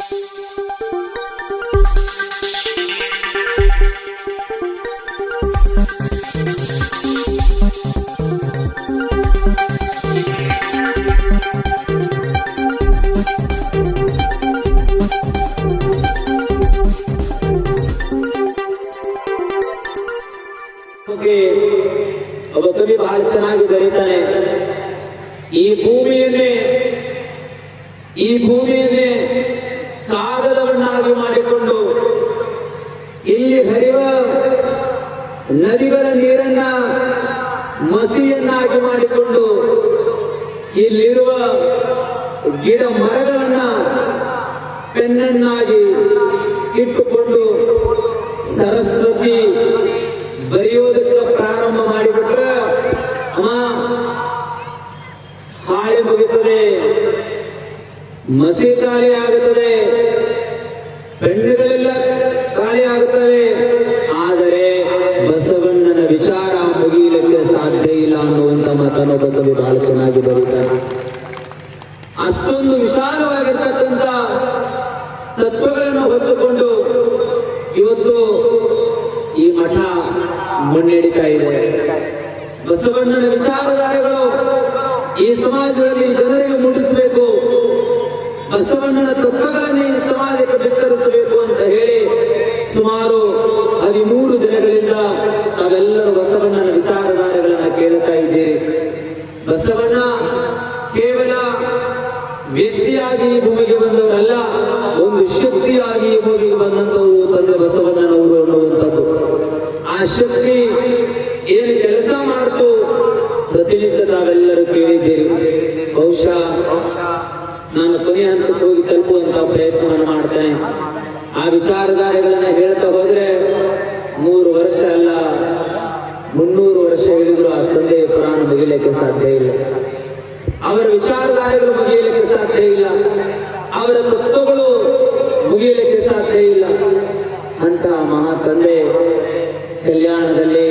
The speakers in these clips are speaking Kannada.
ಒಬ್ಬ ಕವಿ ಬಹಳ ಚೆನ್ನಾಗಿ ಬರೀತಾನೆ. ಈ ಭೂಮಿಯನ್ನೇ ಕಾಗದವನ್ನಾಗಿ ಮಾಡಿಕೊಂಡು ಇಲ್ಲಿ ಹರಿವ ನದಿಗಳ ನೀರನ್ನ ಮಸಿಯನ್ನಾಗಿ ಮಾಡಿಕೊಂಡು ಇಲ್ಲಿರುವ ಗಿಡ ಮರಗಳನ್ನ ಪೆನ್ನನ್ನಾಗಿ ಇಟ್ಟುಕೊಂಡು ಸರಸ್ವತಿ ಬರೆಯೋದಕ್ಕೆ ಪ್ರಾರಂಭ ಮಾಡಿಬಿಟ್ರೆ ಹಾಳೆ ಮುಗಿತದೆ, ಮಸಿ ಖಾಲಿ ಆಗುತ್ತದೆ, ಪೆನ್ನುಗಳೆಲ್ಲ ಖಾಲಿ ಆಗುತ್ತವೆ. ಆದರೆ ಬಸವಣ್ಣನ ವಿಚಾರ ಮುಗಿಯಲಿಕ್ಕೆ ಸಾಧ್ಯ ಇಲ್ಲ ಅನ್ನುವಂತ ಮಾತನ್ನು ಕವಿ ಬಹಳ ಚೆನ್ನಾಗಿ ಬರೀತಾರೆ. ಅಷ್ಟೊಂದು ವಿಶಾಲವಾಗಿರ್ತಕ್ಕಂಥ ತತ್ವಗಳನ್ನು ಹೊತ್ತುಕೊಂಡು ಇವತ್ತು ಈ ಮಠ ಮುನ್ನಡೆತಾ ಇದೆ. ಬಸವಣ್ಣನ ವಿಚಾರಧಾರೆಗಳು ಈ ಸಮಾಜದಲ್ಲಿ ಜನರಿಗೆ ಮೂಡಿಸಬೇಕು, ಬಸವಣ್ಣನ ತತ್ವಗಳನ್ನು ಈ ಸಮಾಜಕ್ಕೆ ಬಿತ್ತರಿಸಬೇಕು ಅಂತ ಹೇಳಿ ಸುಮಾರು 13 ದಿನಗಳಿಂದ ತಾವೆಲ್ಲರೂ ಬಸವಣ್ಣನ ವಿಚಾರಧಾರೆಗಳನ್ನ ಕೇಳುತ್ತಾ ಇದ್ದೀರಿ. ಬಸವಣ್ಣ ಕೇವಲ ವ್ಯಕ್ತಿಯಾಗಿ ಭೂಮಿಗೆ ಬಂದವರಲ್ಲ, ಒಂದು ಶಕ್ತಿಯಾಗಿ ಭೂಮಿಗೆ ಬಂದಂತವರು ತಂದೆ ಬಸವಣ್ಣನವರು ಅನ್ನುವಂಥದ್ದು. ಆ ಶಕ್ತಿ ಏನು ಕೆಲಸ ಮಾಡ್ತು ಪ್ರತಿನಿತ್ಯ ತಾವೆಲ್ಲರೂ ಕೇಳಿದ್ದೀರಿ. ಬಹುಶಃ ನಾನು ಕೊನೆಯ ಹಂತಕ್ಕೆ ಹೋಗಿ ತಲುಪುವಂತಹ ಪ್ರಯತ್ನವನ್ನು ಮಾಡ್ತೇನೆ. ಆ ವಿಚಾರಧಾರೆಗಳನ್ನ ಹೇಳ್ತಾ ಹೋದ್ರೆ 3 ವರ್ಷ ಅಲ್ಲ 300 ವರ್ಷ ಹೇಳಿದ್ರು ಆ ತಂದೆಯ ಪುರಾಣ ಮುಗಿಲಿಕ್ಕೆ ಸಾಧ್ಯ ಇಲ್ಲ. ಅವರ ವಿಚಾರಧಾರೆಗಳು ಮುಗಿಯಲಿಕ್ಕೆ ಸಾಧ್ಯ ಇಲ್ಲ, ಅವರ ತತ್ವಗಳು ಮುಗಿಯಲಿಕ್ಕೆ ಸಾಧ್ಯ ಇಲ್ಲ. ಅಂತಹ ಮಹಾ ತಂದೆ ಕಲ್ಯಾಣದಲ್ಲಿ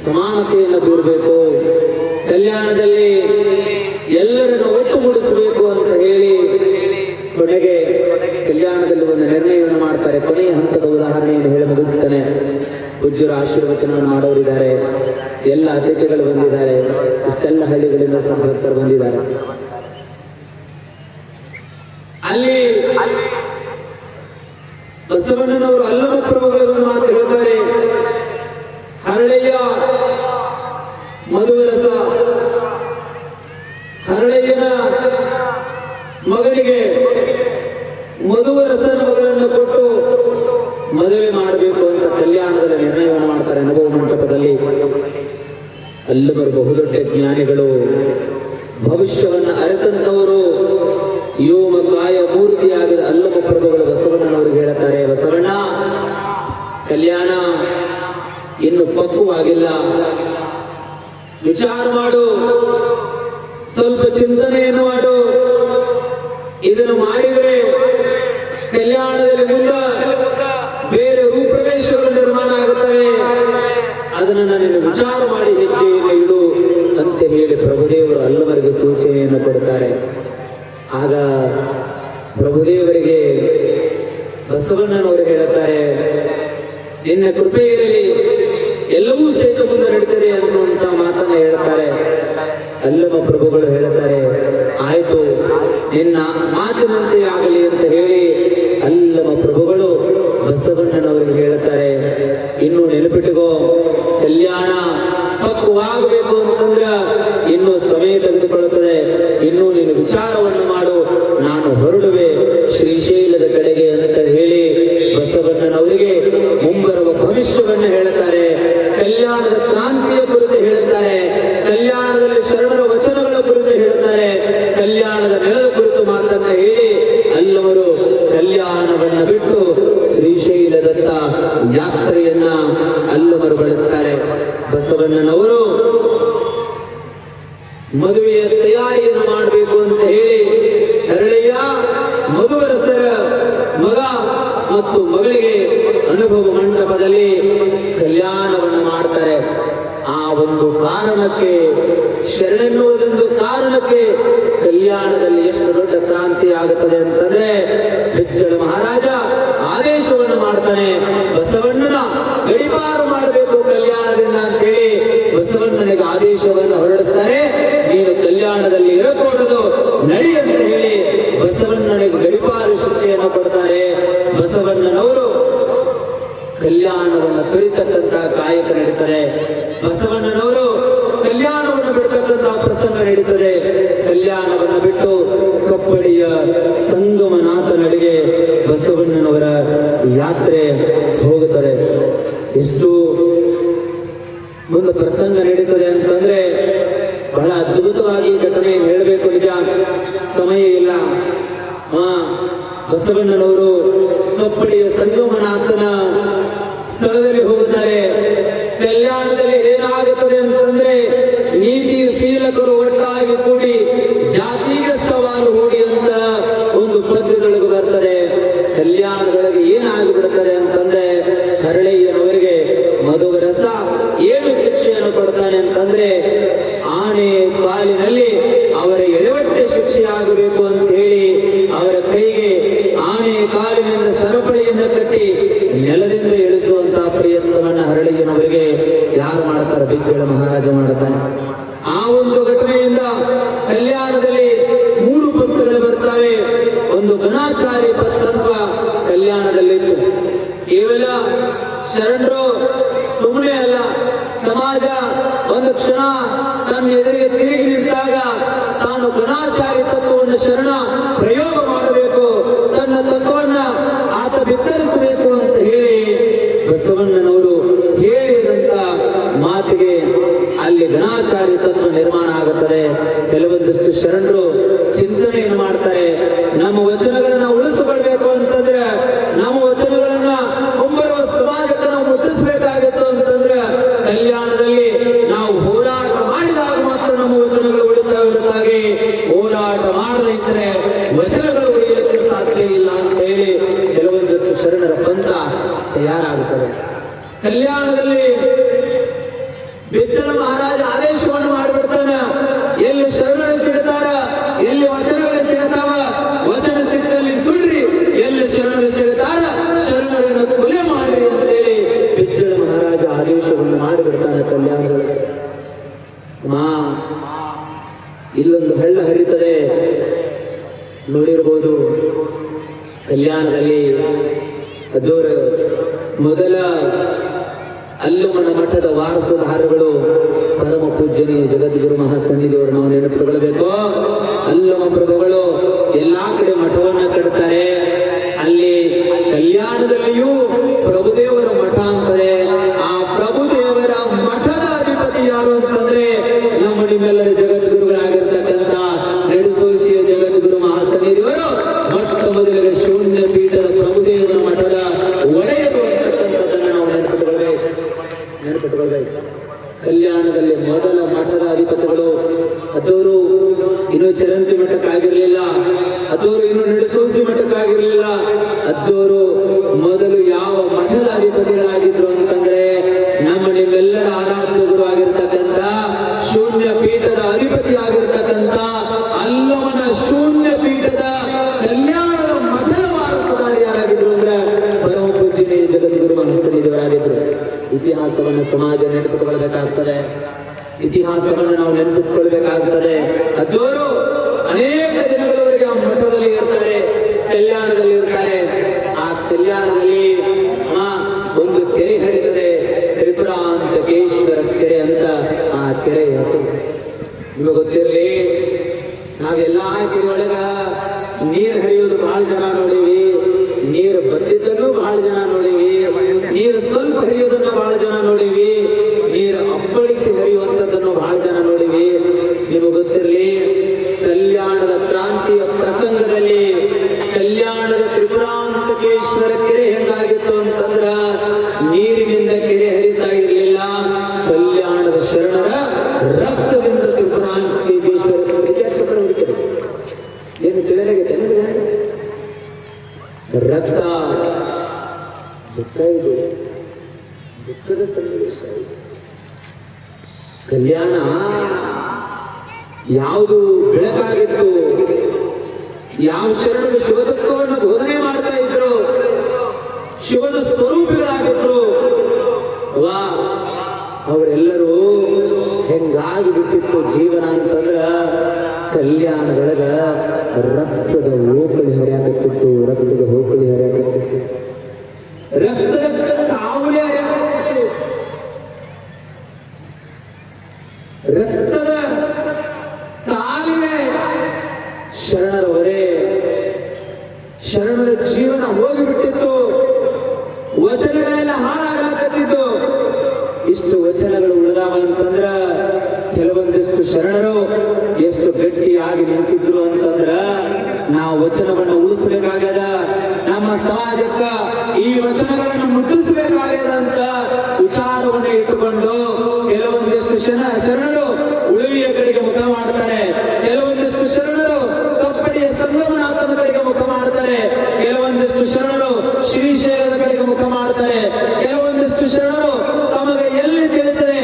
ಸಮಾನತೆಯನ್ನು ಬೀರಬೇಕು, ಕಲ್ಯಾಣದಲ್ಲಿ ಎಲ್ಲರನ್ನು ಒಟ್ಟುಗೂಡಿಸಬೇಕು ಅಂತ ಹೇಳಿ ಕೊನೆಗೆ ಕಲ್ಯಾಣದಲ್ಲಿ ಒಂದು ನಿರ್ಣಯವನ್ನು ಮಾಡ್ತಾರೆ. ಕೊನೆಯ ಹಂತದ ಉದಾಹರಣೆಯನ್ನು ಹೇಳಿ ಮುಗಿಸುತ್ತಾನೆ. ಪೂಜ್ಯರ ಆಶೀರ್ವಚನವನ್ನು ಮಾಡೋರಿದ್ದಾರೆ, ಎಲ್ಲ ಅತಿಥಿಗಳು ಬಂದಿದ್ದಾರೆ, ಇಷ್ಟೆಲ್ಲ ಹಳ್ಳಿಗಳಿಂದ ಸಂಪರ್ಕರು ಬಂದಿದ್ದಾರೆ. ಅಲ್ಲಿ ಬಸವಣ್ಣನವರು ಅಲ್ಲಮ ಪ್ರಭುಗಳು ಮಾತು ಹೇಳ್ತಾರೆ. ಹರಳೆಯ ಮಧುವರಸ ಹರಳೆಯನ ಮಗನಿಗೆ ಮಧುವರಸನ ಮಗಳನ್ನು ಕೊಟ್ಟು ಮದುವೆ ಮಾಡಬೇಕು ಅಂತ ಕಲ್ಯಾಣದಲ್ಲಿ ನಿರ್ಣಯವನ್ನು ಮಾಡ್ತಾರೆ. ಅನುಭವ ಮಂಟಪದಲ್ಲಿ ಅಲ್ಲವರು ಬಹುದೊಡ್ಡ ಜ್ಞಾನಿಗಳು, ಭವಿಷ್ಯವನ್ನು ಅರಿತಂತವರು, ಯೋಮ ಕಾಯ ಮೂರ್ತಿಯಾಗಿದ ಅಲ್ಲಮ ಪ್ರಭುಗಳು ಬಸವಣ್ಣನವರಿಗೆ ಹೇಳ್ತಾರೆ, ಬಸವಣ್ಣ ಕಲ್ಯಾಣ ಇನ್ನು ಪಕ್ವವಾಗಿಲ್ಲ, ವಿಚಾರ ಮಾಡು, ಸ್ವಲ್ಪ ಚಿಂತನೆಯನ್ನು ಮಾಡು. ಇದನ್ನು ಮಾಡಿದರೆ ಕಲ್ಯಾಣದಲ್ಲಿ ಮುಂದೆ ಬೇರೆ ರೂಪರೇಶ್ವರ ನಿರ್ಮಾಣ ಆಗುತ್ತವೆ, ಅದನ್ನು ನಾನು ವಿಚಾರ ಮಾಡಿ ಹೆಜ್ಜೆಯನ್ನು ಇಡು ಅಂತ ಹೇಳಿ ಪ್ರಭುದೇವರು ಅಲ್ಲವರಿಗೆ ಸೂಚನೆಯನ್ನು ಕೊಡ್ತಾರೆ. ಆಗ ಪ್ರಭುದೇವರಿಗೆ ಬಸವಣ್ಣನವರು ಹೇಳುತ್ತಾರೆ, ನಿನ್ನ ಕೃಪೆ ಇರಲಿ, ಎಲ್ಲವೂ ಸೇತು ಮುಂದೆ ನಡೀತದೆ ಅನ್ನುವಂತ ಮಾತನ್ನ ಹೇಳ್ತಾರೆ. ಅಲ್ಲಮ ಪ್ರಭುಗಳು ಹೇಳುತ್ತಾರೆ, ಆಯ್ತು ನಿನ್ನ ಮಾತಿನಂತೆ ಆಗಲಿ ಅಂತ ಹೇಳಿ ಅಲ್ಲಮ ಪ್ರಭುಗಳು ಬಸವಣ್ಣನವರಿಗೆ ಹೇಳುತ್ತಾರೆ, ಇನ್ನು ನೆನಪಿಟ್ಟುಕೋ, ಕಲ್ಯಾಣ ಪಕ್ವವಾಗಬೇಕು ಅಂತಂದ್ರೆ ಇನ್ನೂ ಸಮಯ ತೆಗೆದುಕೊಳ್ಳುತ್ತದೆ, ಇನ್ನೂ ನೀನು ವಿಚಾರವನ್ನು ಮಾಡು, ನಾನು ಹೊರಡುವೆ ಶ್ರೀಶೈಲದ ಕಡೆಗೆ ಅಂತ ಹೇಳಿ ಬಸವಣ್ಣನವರಿಗೆ ಮುಂಬರುವ ಭವಿಷ್ಯವನ್ನು ಹೇಳುತ್ತಾರೆ. ಕಲ್ಯಾಣದ ಕ್ರಾಂತಿಯ ಕುರಿತು ಹೇಳುತ್ತಾರೆ, ಕಲ್ಯಾಣದಲ್ಲಿ ಶರಣರ ವಚನಗಳ ಕುರಿತು ಹೇಳುತ್ತಾರೆ, ಕಲ್ಯಾಣದ ನೆಲದ ಕುರಿತು ಮಾತನ್ನ ಹೇಳಿ ಅಲ್ಲವರು ಕಲ್ಯಾಣವನ್ನ ಬಿಟ್ಟು ಶ್ರೀಶೈಲದತ್ತ ಯಾತ್ರೆಯನ್ನ ಅಲ್ಲವರು ಬಳಸ್ತಾರೆ. ಬಸವಣ್ಣನವರು ಮದುವೆಯ ತಯಾರಿಯನ್ನು ಮಾಡಬೇಕು ಅಂತ ಹೇಳಿ ಹರಳೆಯ ಮಧುವರಸರ ಮಗ ಮತ್ತು ಮಗಳಿಗೆ ಅನುಭವ ಮಂಟಪದಲ್ಲಿ ಕಲ್ಯಾಣವನ್ನು ಮಾಡ್ತಾರೆ. ಆ ಒಂದು ಕಾರಣಕ್ಕೆ, ಶರಣೆನ್ನುವುದೊಂದು ಕಾರಣಕ್ಕೆ ಕಲ್ಯಾಣದಲ್ಲಿ ಎಷ್ಟು ದೊಡ್ಡ ಕ್ರಾಂತಿ ಆಗುತ್ತದೆ ಅಂತಂದ್ರೆ ಮಾಡ್ತಾನೆ, ಬಸವಣ್ಣನ ಗಡಿಪಾರು ಮಾಡಬೇಕು ಕಲ್ಯಾಣದಿಂದ ಅಂತೇಳಿ ಬಸವಣ್ಣನಿಗೆ ಆದೇಶವನ್ನು ಹೊರಡಿಸ್ತಾರೆ. ನೀನು ಕಲ್ಯಾಣದಲ್ಲಿ ಇರಕೂಡದು, ನಡಿ ಅಂತ ಹೇಳಿ ಬಸವಣ್ಣನಿಗೆ ಗಡಿಪಾರು ಶಿಕ್ಷೆಯನ್ನು ಕೊಡ್ತಾರೆ. ಬಸವಣ್ಣನವರು ಕಲ್ಯಾಣವನ್ನು ತುಳಿತಕ್ಕಂತ ಕಾಯಕ ನಡೀತದೆ. ಬಸವಣ್ಣನವರು ಕಲ್ಯಾಣವನ್ನು ಬಿಡ್ತಕ್ಕಂತಹ ಪ್ರಸಂಗ ನಡೀತದೆ. ಕಲ್ಯಾಣವನ್ನು ಬಿಟ್ಟು ಕಪ್ಪಡಿಯ ಸಂಗಮನಾಥ ನಡಿಗೆ ಬಸವಣ್ಣನವರ ಯಾತ್ರೆ ಹೋಗುತ್ತದೆ. ಎಷ್ಟು ಒಂದು ಪ್ರಸಂಗ ನಡೀತದೆ ಅಂತಂದ್ರೆ ಬಹಳ ಅದ್ಭುತವಾಗಿ ಘಟನೆ ಹೇಳಬೇಕು. ನಿಜ ಸಮಯ ಇಲ್ಲ. ಬಸವಣ್ಣನವರು ಕಪ್ಪಡಿಯ ಸಂಗಮನಾಥನ ಸ್ಥಳದಲ್ಲಿ ಹೋಗುತ್ತಾರೆ. ಕಲ್ಯಾಣದಲ್ಲಿ ಏನಾಗುತ್ತದೆ ಅಂತಂದ್ರೆ ನೀತಿ ಶೀಲಕರು ಒಟ್ಟಾಗಿ ಕೂಡಿ ಜಾತಿಗೆ ಸವಾಲು ಹೂಡಿ ಅಂತ ಒಂದು ಪದ್ಯದೊಳಗೆ ಬರ್ತದೆ. ಕಲ್ಯಾಣದೊಳಗೆ ಏನಾಗಿಬಿಡುತ್ತದೆ ಅಂತಂದ್ರೆ ಹರಳಯ್ಯನವರಿಗೆ ಮಧುವರಸ ಏನು ಶಿಕ್ಷೆಯನ್ನು ಕೊಡ್ತಾನೆ ಅಂತಂದ್ರೆ ಆನೆ ಕಾಲಿನಲ್ಲಿ ಅವರ ಎಡವಟ್ಟೆ ಶಿಕ್ಷೆ ಆಗಬೇಕು ಅಂತ ಹೇಳಿ ಅವರ ಕೈಗೆ ಆನೆ ಕಾಲಿನಿಂದ ಸರಪಳಿಯಿಂದ ಕಟ್ಟಿ ನೆಲದಿಂದ ಇಳಿಸುವಂತಹ ಪ್ರಯತ್ನವನ್ನ ಹರಳಯ್ಯನವರಿಗೆ ಯಾರು ಮಾಡ್ತಾರೆ? ಬಿಜ್ಜಳ ಮಹಾರಾಜ ಮಾಡುತ್ತಾನೆ. ಆ ಒಂದು ಘಟನೆಯಿಂದ ಕಲ್ಯಾಣದಲ್ಲಿ 3 ಪಂಥಗಳು ಬರ್ತವೆ. ಒಂದು ಗಣಾಚಾರಿ ಪಂಥತ್ವ ಕಲ್ಯಾಣದಲ್ಲಿತ್ತು. ಕೇವಲ ಶರಣರು ಸುಮ್ಮನೆ ಅಲ್ಲ, ಸಮಾಜ ಒಂದು ಕ್ಷಣ ತನ್ನ ಎದುರಿಗೆ ತಿರುಗಿ ನಿಂತಾಗ ತಾನು ಗಣಾಚಾರಿ ತತ್ವವನ್ನು ಶರಣ ಪ್ರಯೋಗ ಮಾಡಬೇಕು, ತನ್ನ ತತ್ವವನ್ನ ಆತ ಬಿತ್ತರಿಸಬೇಕು ಅಂತ ಹೇಳಿ ಬಸವಣ್ಣನವರು ಹೇಳಿದಂತ ಮಾತಿಗೆ ಅಲ್ಲಿ ಗಣಾಚಾರಿ ತತ್ವ ನಿರ್ಮಾಣ ಆಗುತ್ತದೆ. ಕೆಲವೊಂದಿಷ್ಟು ಶರಣರು ಚಿಂತನೆಯನ್ನು ಮಾಡ್ತಾರೆ, ನಮ್ಮ ವಚನಗಳನ್ನ ಉಳಿಸಿಕೊಳ್ಬೇಕು ಅಂತಂದ್ರೆ, ನಮ್ಮ ವಚನಗಳನ್ನ ಮುಂಬರುವ ಸಮಾಜಕ್ಕೆ ನಾವು ಮುಟ್ಟಿಸ್ಬೇಕಾಗಿತ್ತು ಅಂತಂದ್ರೆ ಕಲ್ಯಾಣದಲ್ಲಿ ನಾವು ಹೋರಾಟ ಮಾಡಿದಾಗ ಮಾತ್ರ ನಮ್ಮ ವಚನಗಳು ಉಳಿತಾ ಇರುತ್ತಾಗೆ. ಹೋರಾಟ ಮಾಡದೇ ಇದ್ರೆ ವಚನಗಳು ಉಳಿಯಲಿಕ್ಕೆ ಸಾಧ್ಯ ಇಲ್ಲ ಅಂತ ಹೇಳಿ ಕೆಲವೊಂದಷ್ಟು ಶರಣರ ಪಂಥ ತಯಾರಾಗುತ್ತದೆ. ಕಲ್ಯಾಣದಲ್ಲಿ ಬಿಜ್ಜಳ ಮಹಾರಾಜ ಆದೇಶವನ್ನು ಮಾಡಿಬಿಡ್ತಾನೆ. ಎಲ್ಲಿ ಶರಣರು ಸಿಗುತ್ತಾರ, ಎಲ್ಲಿ ವಚನಗಳು ಸಿಗುತ್ತಾವ, ವಚನ ಸಿಕ್ಕಲ್ಲಿ ಸುಡ್ರಿ, ಎಲ್ಲಿ ಶರಣರು ಸಿಗುತ್ತಾರ ಶರಣರನ್ನು ಕೊಲೆ ಮಾಡ್ರಿ ಅಂತ ಹೇಳಿ ಬಿಜ್ಜಳ ಮಹಾರಾಜ ಆದೇಶವನ್ನು ಮಾಡಿಬಿಡ್ತಾನೆ ಕಲ್ಯಾಣದಲ್ಲಿ. ಇಲ್ಲೊಂದು ಹಳ್ಳ ಹರಿತದೆ ನೋಡಿರ್ಬೋದು. ಕಲ್ಯಾಣದಲ್ಲಿ ಅಜೋರ ಮೊದಲ ಅಲ್ಲಮನ ಮಠದ ವಾರಸುದಾರಗಳು ಪರಮ ಪೂಜ್ಯನೇ ಜಗದ್ಗುರು ಮಹಾಸನ್ನಿಧಿಯವರು ನಾವು ನೆನಪುಗೊಳ್ಳಬೇಕು. ಅಲ್ಲಮ ಪ್ರಭುಗಳು ಎಲ್ಲಾ ಕಡೆ ಮಠವನ್ನ ಕಟ್ತಾರೆ. ಅಲ್ಲಿ ಕಲ್ಯಾಣದಲ್ಲಿಯೂ ಪ್ರಭುದೇವರ ಮಠ ಅಂತದೆ. ಆ ಪ್ರಭುದೇವರ ಮಠದ ಅಧಿಪತಿ ಯಾರು ಅಂತಂದ್ರೆ ನಮ್ಮ ನಿಮ್ಮೆಲ್ಲರ ಜಗದ್ಗುರುಗಳಾಗಿರ್ತಕ್ಕಂಥ ನೆಡುಸೋಶಿಯ ಜಗದ್ಗುರು ಮಹಾಸನ್ನಿಧಿಯವರು ಮೊಟ್ಟ ಮೊದಲಿಗೆ ಶೂನ್ಯ ಪೀಠದ ಪ್ರಭುದೇವರ ಮಠದ ಒಡೆಯರು ಅಂತಕ್ಕಂಥದ್ದನ್ನು ನಾವು ನೆನಪಿಟ್ಟುಕೊಳ್ಬೇಕು. ಕಲ್ಯಾಣದಲ್ಲಿ ಮೊದಲ ಮಠದ ಅಧಿಪತಿಗಳು ಅಜೋರು ಇನ್ನು ಚರಂತಿ ಮಠಕ್ಕಾಗಿರ್ಲಿಲ್ಲ, ಅಜೋರು ಇನ್ನು ನೆಡುಸೋಸಿ ಮಠಕ್ಕಾಗಿರ್ಲಿಲ್ಲ. ಅಜ್ಜೋರು ಮೊದಲು ಯಾವ ಮಠದ ಅಧಿಪತಿಗಳಾಗಿದ್ರು ಅಂತಂದ್ರೆ ನಮ್ಮ ನಿಮ್ಮೆಲ್ಲರ ಆರಾಧ್ಯ ಗುರು ಆಗಿರ್ತಕ್ಕಂಥ ಶೂನ್ಯ ಪೀಠದ ಅಧಿಪತಿ ಆಗಿರ್ತಕ್ಕಂಥ ಅಲ್ಲಮನ ಶೂನ್ಯ ಪೀಠದ ಕಲ್ಯಾಣದ ಮಠದ ವಾರಸುದಾರ ಯಾರಾಗಿದ್ರು ಅಂದ್ರೆ ಪರಮ ಪೂಜ್ಯನೇ ಜಗದ್ಗುರು ಮಹಾಸನ್ನಿಧಿಯವರಾಗಿದ್ರು. ಇತಿಹಾಸವನ್ನು ಸಮಾಜ ನೆನಪಿಟ್ಟುಕೊಳ್ಬೇಕಾಗ್ತದೆ. ಇತಿಹಾಸವನ್ನು ನಾವು ನೆನಪಿಸಿಕೊಳ್ಬೇಕಾಗ್ತದೆ. ಅಜ್ಜೋರು ಅನೇಕ ದಿನಗಳವರೆಗೆ ಆ ಮಠದಲ್ಲಿ ಇರ್ತಾರೆ, ಕಲ್ಯಾಣದಲ್ಲಿ ಇರ್ತಾರೆ. ಆ ಕಲ್ಯಾಣದಲ್ಲಿ ಒಂದು ಕೆರೆ ಹರಿತದೆ, ತ್ರಿಪುರಾಂತಕೇಶ್ವರ ಕೆರೆ ಅಂತ ಆ ಕೆರೆ ಹೆಸರು. ನಿಮಗೆ ಗೊತ್ತಿರಲಿ, ನಾವೆಲ್ಲಾ ಕೆರೆ ಒಳಗ ನೀರು ಹರಿಯೋದು ಬಹಳ ಜನ ನೋಡಿವಿ, ನೀರು ಬಂದಿದ್ದನ್ನು ಬಹಳ ಜನ ನೋಡಿವಿ, ನೀರು ಸ್ವಲ್ಪ ಹರಿಯೋದನ್ನು ಬಹಳ ಜನ ನೋಡಿವಿ, ನೀರು ಅಪ್ಪಳಿಸಿ ಹರಿಯುವಂಥದ್ದನ್ನು ಬಹಳ ಜನ ನೋಡಿವಿ. ನಿಮಗೆ ಗೊತ್ತಿರಲಿ, ಕಲ್ಯಾಣದ ಕ್ರಾಂತಿಯ ಪ್ರಸಂಗದಲ್ಲಿ ಕಲ್ಯಾಣದ ತ್ರಿಪುರಾಂತಕೇಶ್ವರ ಕೆರೆ ಹೆಂಗಾಗಿತ್ತು ಅಂತಂದ್ರ ನೀರಿನಿಂದ ಕೆರೆ ಹರಿತಾ ಇರಲಿಲ್ಲ, ಕಲ್ಯಾಣದ ಶರಣರ ರಕ್ತದಿಂದ ತ್ರಿಪುರಾಂತಕೇಶ್ವರ ಚಕ್ರ ಹುಡುಕಿದೆ. ಏನು ತಿಳಿಯಾಗೈತೆ? ರಕ್ತ ದುಃಖ ಇದು, ದುಃಖದ ಸನ್ನಿವೇಶ. ಕಲ್ಯಾಣ ಯಾವುದು ಬೆಳಕಾಗಿತ್ತು, ಯಾವ ಶರಣರು ಶಿವತತ್ವವನ್ನು ಬೋಧನೆ ಮಾಡ್ತಾ ಇದ್ರು, ಶಿವನ ಸ್ವರೂಪಿಗಳಾಗಿದ್ರು. ವಾ ಅವರೆಲ್ಲರೂ ಹೆಂಗಾಗಿ ಬಿಟ್ಟಿತ್ತು ಜೀವನ ಅಂತಂದ್ರ ಕಲ್ಯಾಣದೊಳಗ ರಕ್ತದ ಓಕಳಿ ಹರಿಯಾಕತ್ತಿತ್ತು, ರಕ್ತದ ಓಕಳಿ ಹರಿಯಾಕತ್ತಿತ್ತು, ರಕ್ತದ ಕಾವಲಿ ಹರಿಯಾಕತ್ತಿತ್ತು, ರಕ್ತದ ಕಾಲುವೆ ಶರಣರವರೇ. ಶರಣರ ಜೀವನ ಹೋಗಿಬಿಟ್ಟಿತ್ತು, ವಚನಗಳೆಲ್ಲ ಹಾಳಾಗತ್ತಿದ್ದು. ಇಷ್ಟು ವಚನಗಳು ಉಳಿದಾವ ಅಂತಂದ್ರ ಕೆಲವೊಂದಿಷ್ಟು ಶರಣರು ಎಷ್ಟು ಗಟ್ಟಿಯಾಗಿ ನಿಂತಿದ್ರು ಅಂತಂದ್ರ ನಾವು ವಚನವನ್ನ ಉಳಿಸಬೇಕಾಗ್ಯದ, ನಮ್ಮ ಸಮಾಜಕ್ಕ ಈ ವಚನಗಳನ್ನು ಮುಟ್ಟಿಸಬೇಕಾಗ್ಯದ ಅಂತ ವಿಚಾರವನ್ನ ಇಟ್ಟುಕೊಂಡು ಕೆಲವೊಂದಿಷ್ಟು ಶರಣರು ಉಳುವಿಯ ಕಡೆಗೆ ಮುಖ ಮಾಡ್ತಾರೆ, ಕೆಲವೊಂದಿಷ್ಟು ಶರಣರು ಕಪ್ಪಡಿಯ ಸಂಗಮನಾಥನ ಕಡೆಗೆ ಮುಖ ಮಾಡ್ತಾರೆ, ಕೆಲವೊಂದಿಷ್ಟು ಶರಣರು ಶ್ರೀಶೈಲದ ಕಡೆಗೆ ಮುಖ ಮಾಡ್ತಾರೆ, ಕೆಲವೊಂದಿಷ್ಟು ಶರಣರು ತಮಗೆ ಎಲ್ಲಿ ತಿಳಿತದೆ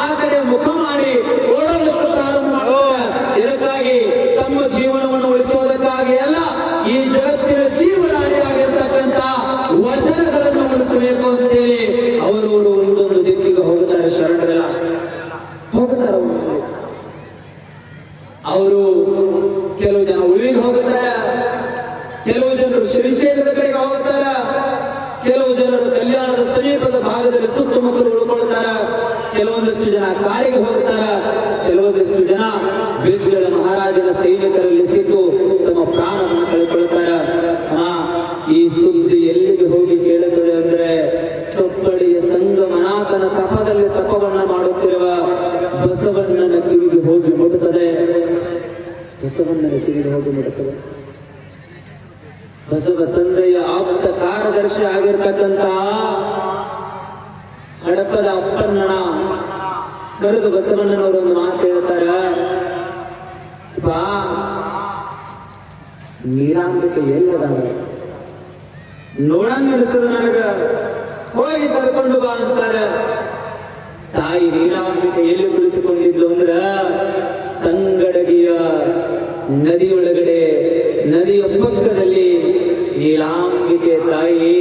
ಆ ಕಡೆ ಮುಖ ಮಾಡಿ ಓಡಲು ಪ್ರಾರಂಭ ಮಾಡ್ತಾರೆ. ಇದಕ್ಕಾಗಿ ತಮ್ಮ ಜೀವನವನ್ನು ಉಳಿಸುವುದಕ್ಕಾಗಿ ಅಲ್ಲ, ಈ ಜಗತ್ತಿನ ಜೀವನಾಡಿಯಾಗಿರ್ತಕ್ಕಂಥ ವಚನಗಳನ್ನು ಉಳಿಸಬೇಕು ಅಂತೇಳಿ ಅವರು ಒಂದೊಂದು ದಿಕ್ಕಿಗೆ ಹೋಗುತ್ತಾರೆ. ಶರಣರೆಲ್ಲ ಹೋಗುತ್ತಾರೆ. ಅವರು ಕೆಲವು ಜನ ಉಳಿವಿಗೆ ಹೋಗುತ್ತಾರೆ, ಕೆಲವು ಜನರು ಶ್ರೀಶೈಲದ ಕಡೆಗೆ ಹೋಗುತ್ತಾರ, ಕೆಲವು ಜನರು ಕಲ್ಯಾಣದ ಸಮೀಪದ ಭಾಗದಲ್ಲಿ ಸುತ್ತಮುತ್ತಲು ಉಳ್ಕೊಳ್ತಾರ, ಕೆಲವೊಂದಿಷ್ಟು ಜನ ಕಾಡಿಗೆ ಹೋಗ್ತಾರ, ಕೆಲವೊಂದಿಷ್ಟು ಜನ ಬಿಜ್ಜಳ ಮಹಾರಾಜನ ಸೈನಿಕರಲ್ಲಿ ಸಿಕ್ಕು ತಮ್ಮ ಪ್ರಾಣವನ್ನು ಕಳೆದುಕೊಳ್ತಾರ. ಈ ಸುದ್ದಿ ಎಲ್ಲಿಗೆ ಹೋಗಿ ಕೇಳುತ್ತದೆ ಅಂದ್ರೆ ಕಪ್ಪಡಿಯ ಸಂಗಮನಾಥನ ತಪದಲ್ಲಿ ತಪವನ್ನ ಮಾಡುತ್ತಿರುವ ಬಸವಣ್ಣನ ಕಿವಿಗೆ ಹೋಗಿ ಮುಡುತ್ತದೆ. ಬಸವಣ್ಣನ ಕಿವಿಗೆ ಹೋಗಿ ಮುಡುತ್ತದೆ. ಬಸವ ತಂದೆಯ ಆಪ್ತ ಕಾರ್ಯದರ್ಶಿ ಆಗಿರ್ತಕ್ಕಂಥ ಹಡಪದ ಅಪ್ಪಣ್ಣನ ಕರೆದು ಬಸವಣ್ಣನವರೊಂದು ಮಾತು ಹೇಳ್ತಾರ, ಬಾ ನೀರಾಂಬಿಕೆ ಎಲ್ಲದ ನೋಡಂಗಿಡಿಸದ ನನಗ, ಹೋಗಿ ಕರ್ಕೊಂಡು ಬಾ ಅಂತಾರ. ತಾಯಿ ನೀರಾಂಬಿಕೆ ಎಲ್ಲಿ ಕುಳಿತುಕೊಂಡಿದ್ಲು ಅಂದ್ರ ತಂಗಡಗಿಯ ನದಿಯೊಳಗಡೆ, ನದಿಯ ಪಕ್ಕದಲ್ಲಿ ನೀಲಾಂಬಿಕೆ ತಾಯಿ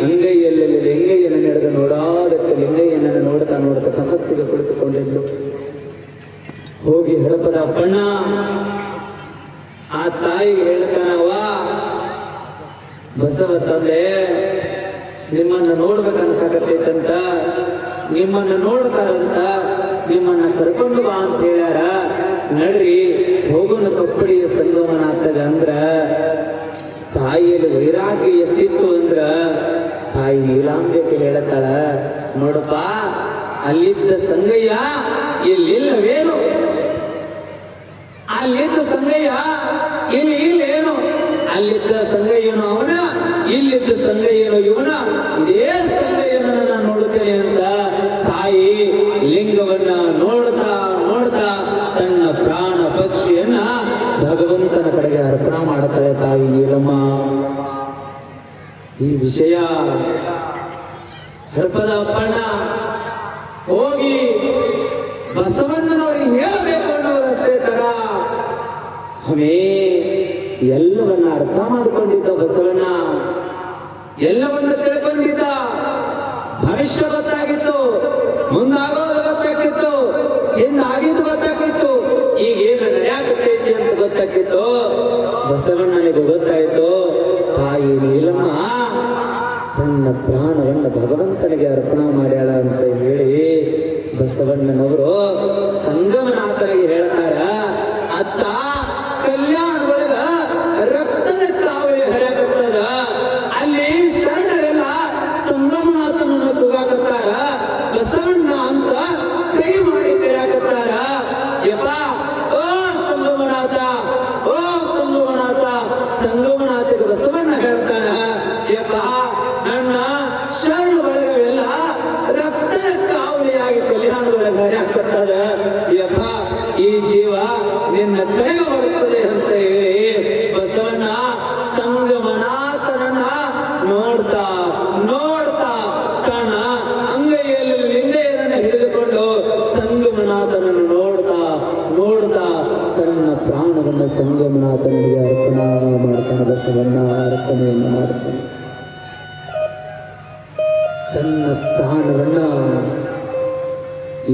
ಅಂಗೈಯಲ್ಲಿ ಲಿಂಗಯ್ಯನ ನಡೆದು ನೋಡಾದಕ್ಕೆ ಲಿಂಗಯ್ಯನನ್ನು ನೋಡ್ತಾ ನೋಡ್ತಾ ತಪಸ್ಸಿಗೆ ಕುಳಿತುಕೊಂಡಿದ್ಲು. ಹೋಗಿ ಹಡಪದ ಅಪ್ಪಣ್ಣ ಆ ತಾಯಿಗೆ ಹೇಳ್ತಾನವ, ಬಸವ ತಂದೆ ನಿಮ್ಮನ್ನ ನೋಡ್ಬೇಕನ್ಸಕತ್ತೈತಂತ, ನಿಮ್ಮನ್ನ ನೋಡ್ತಾರಂತ, ನಿಮ್ಮನ್ನ ಕರ್ಕೊಂಡು ಬಾ ಅಂತ ಹೇಳ್ಯಾರ, ನಡ್ರಿ ಹೋಗೋಣ ಕಪ್ಪಡಿಯ ಸಂಗಮನಾಥಗ ಅಂದ್ರ ತಾಯಿಯಲ್ಲಿ ವೈರಾಗ್ಯ ಎಷ್ಟಿತ್ತು ಅಂದ್ರ ತಾಯಿ ನೀಲಾಂಬಿಕೆ ಹೇಳ್ತಾಳ, ನೋಡಪ್ಪ ಅಲ್ಲಿದ್ದ ಸಂಗಯ್ಯ ಇಲ್ಲಿಲ್ಲವೇನು, ಅಲ್ಲಿದ್ದ ಸಂಗಯ್ಯ ಇಲ್ಲಿ ಇಲ್ಲೇನು, ಅಲ್ಲಿದ್ದ ಸಂಗಯ್ಯನು ಅವನ, ಇಲ್ಲಿದ್ದ ಸಂಗಯ್ಯನು ಇವನ, ಇದೇ ಸಂಗಯ್ಯನನ್ನ ನಾನು ನೋಡುತ್ತೇನೆ ಅಂತ ತಾಯಿ ಲಿಂಗವನ್ನ ನೋಡ್ತಾ ನೋಡ್ತಾ ತನ್ನ ಪ್ರಾಣ ಪಕ್ಷಿಯನ್ನ ಭಗವಂತನ ಕಡೆಗೆ ಅರ್ಪಣೆ ಮಾಡುತ್ತಾಳೆ ತಾಯಿ ನೀಲಮ್ಮ. ಈ ವಿಷಯ ಹಡಪದ ಅಪ್ಪಣ್ಣ ಹೋಗಿ ಬಸವಣ್ಣನವರಿಗೆ ಹೇಳಬೇಕು ಅನ್ನೋದಷ್ಟೇ ತರ. ಸ್ವಾಮಿ ಎಲ್ಲವನ್ನ ಅರ್ಥ ಮಾಡಿಕೊಂಡಿದ್ದ ಬಸವಣ್ಣ, ಎಲ್ಲವನ್ನ ತಿಳ್ಕೊಂಡಿದ್ದ, ಭವಿಷ್ಯ ಗೊತ್ತಾಗಿತ್ತು, ಮುಂದಾಗೋದು ಗೊತ್ತಾಗಿತ್ತು, ಹಿಂದಾಗಿದ್ದು ಗೊತ್ತಾಗಿತ್ತು, ಈಗೇನು ನಡೆಯಾಕತ್ತೈತಿ ಅಂತ ಗೊತ್ತಾಗಿತ್ತು. ಬಸವಣ್ಣನಿಗೆ ಗೊತ್ತಾಯ್ತು ತಾಯಿ ನೀಲಮ್ಮ ತನ್ನ ಪ್ರಾಣವನ್ನು ಭಗವಂತನಿಗೆ ಅರ್ಪಣೆ ಮಾಡ್ಯಾಳ ಅಂತ ಹೇಳಿ ಬಸವಣ್ಣನವರು ಸಂಗಮನಾಥನಿಗೆ ಹೇಳ್ತಾರ, ಅತ್ತ ಕಲ್ಯಾಣದೊಳಗ ರಕ್ತದ ಕಾವಲಿ ಹರಿಯಾಕತ್ತದ, ಅಲ್ಲಿ ಶರಣರೆಲ್ಲ ಸಂಗಮನಾಥನನ್ನು ಕೂಗಾಕತ್ತಾರ, ಬಸವಣ್ಣ ಅಂತ ಕೈ ಮಾಡಿ ಕರೆಯಾಕತ್ತಾರ. ಯಪ್ಪ ಓ ಸಂಗಮನಾಥ, ಓ ಸಂಗಮನಾಥ. ಸಂಗಮನಾಥಿಗೆ ಬಸವಣ್ಣ ಹೇಳ್ತಾನ, ಯಪ್ಪ ನನ್ನ ಶರಣ ಬಳಗವೆಲ್ಲ ರಕ್ತದ ಕಾವಲಿಯಾಗಿ ಕಲ್ಯಾಣದೊಳಗೆ ಹರಿಯಾಕತ್ತದ, ಯಪ್ಪ ಈ ಜೀವ ನಿನ್ನ ಕೈಗೆ ಬರುತ್ತದೆ ಅಂತ ಹೇಳಿ ಬಸವಣ್ಣ ಸಂಗಮನಾಥನನ್ನ ನೋಡ್ತಾ ನೋಡ್ತಾ ತನ್ನ ಅಂಗೈಯಲ್ಲಿ ಲಿಂಗಯ್ಯನನ್ನು ಹಿಡಿದುಕೊಂಡು ಸಂಗಮನಾಥನನ್ನು ನೋಡ್ತಾ ನೋಡ್ತಾ ತನ್ನ ಪ್ರಾಣವನ್ನು ಸಂಗಮನಾಥನಿಗೆ ಅರ್ಪಣೆ ಮಾಡ್ತಾನೆ. ಬಸವಣ್ಣ ಅರ್ಪಣೆಯನ್ನು ಮಾಡ್ತಾನೆ. ತನ್ನ ಪ್ರಾಣವನ್ನ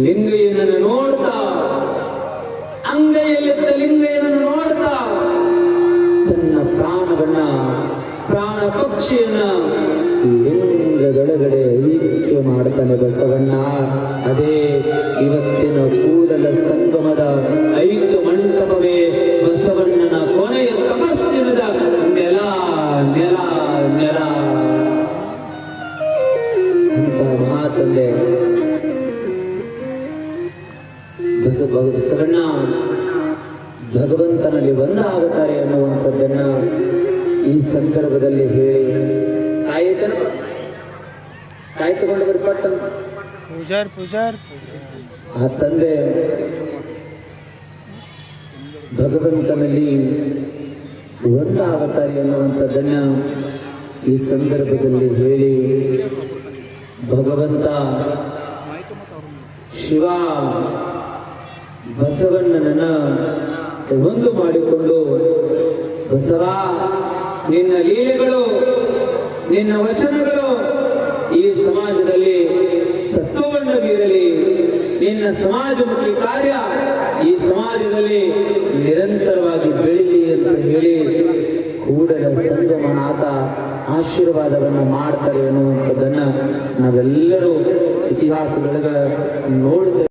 ಲಿಂಗಯ್ಯನನ್ನು ನೋಡ್ತಾ, ಅಂಗೈಯಲ್ಲಿದ್ದ ಲಿಂಗಯ್ಯನನ್ನು ನೋಡ್ತಾ ತನ್ನ ಪ್ರಾಣವನ್ನ, ಪ್ರಾಣ ಪಕ್ಷಿಯನ್ನ ಲಿಂಗದೊಳಗಡೆ ಐಕ್ಯ ಮಾಡ್ತಾನೆ ಬಸವಣ್ಣ. ಅದೇ ಇವತ್ತಿನ ಕೂಡಲ ಸಂಗಮದ ಐಕ್ಯ ಮಂಟಪವೇ ಬಸವಣ್ಣನ ಕೊನೆಯ ತಪಸ್ಸಿನದ ನೆಲ ನೆಲ ನೆಲ ಅಂತ ಮಹಾತಂದೆ ಬಸವಣ್ಣ ಭಗವಂತನಲ್ಲಿ ಒಂದಾಗುತ್ತಾರೆ ಅನ್ನುವಂಥದ್ದನ್ನ ಈ ಸಂದರ್ಭದಲ್ಲಿ ಹೇಳಿ ಕಾಯಿ ತಗೊಂಡು ಬರ್ಪಟ್ಟ ಆ ತಂದೆ ಭಗವಂತನಲ್ಲಿ ಒಂದಾಗುತ್ತಾರೆ ಅನ್ನುವಂಥದ್ದನ್ನ ಈ ಸಂದರ್ಭದಲ್ಲಿ ಹೇಳಿ, ಭಗವಂತ ಶಿವ ಬಸವಣ್ಣನನ್ನ ಒಂದು ಮಾಡಿಕೊಂಡು, ಬಸವ ನಿನ್ನ ಲೀಲೆಗಳು, ನಿನ್ನ ವಚನಗಳು ಈ ಸಮಾಜದಲ್ಲಿ ತತ್ವವನ್ನು ಬೀರಲಿ, ನಿನ್ನ ಸಮಾಜಮುಖಿ ಕಾರ್ಯ ಈ ಸಮಾಜದಲ್ಲಿ ನಿರಂತರವಾಗಿ ಬೆಳೀಲಿ ಅಂತ ಹೇಳಿ ಕೂಡಲ ಸಂಗಮನಾಥ ಆಶೀರ್ವಾದವನ್ನು ಮಾಡ್ತಾರೆ ಅನ್ನುವಂಥದ್ದನ್ನ ನಾವೆಲ್ಲರೂ ಇತಿಹಾಸದೊಳಗ ನೋಡ್ತೇವೆ.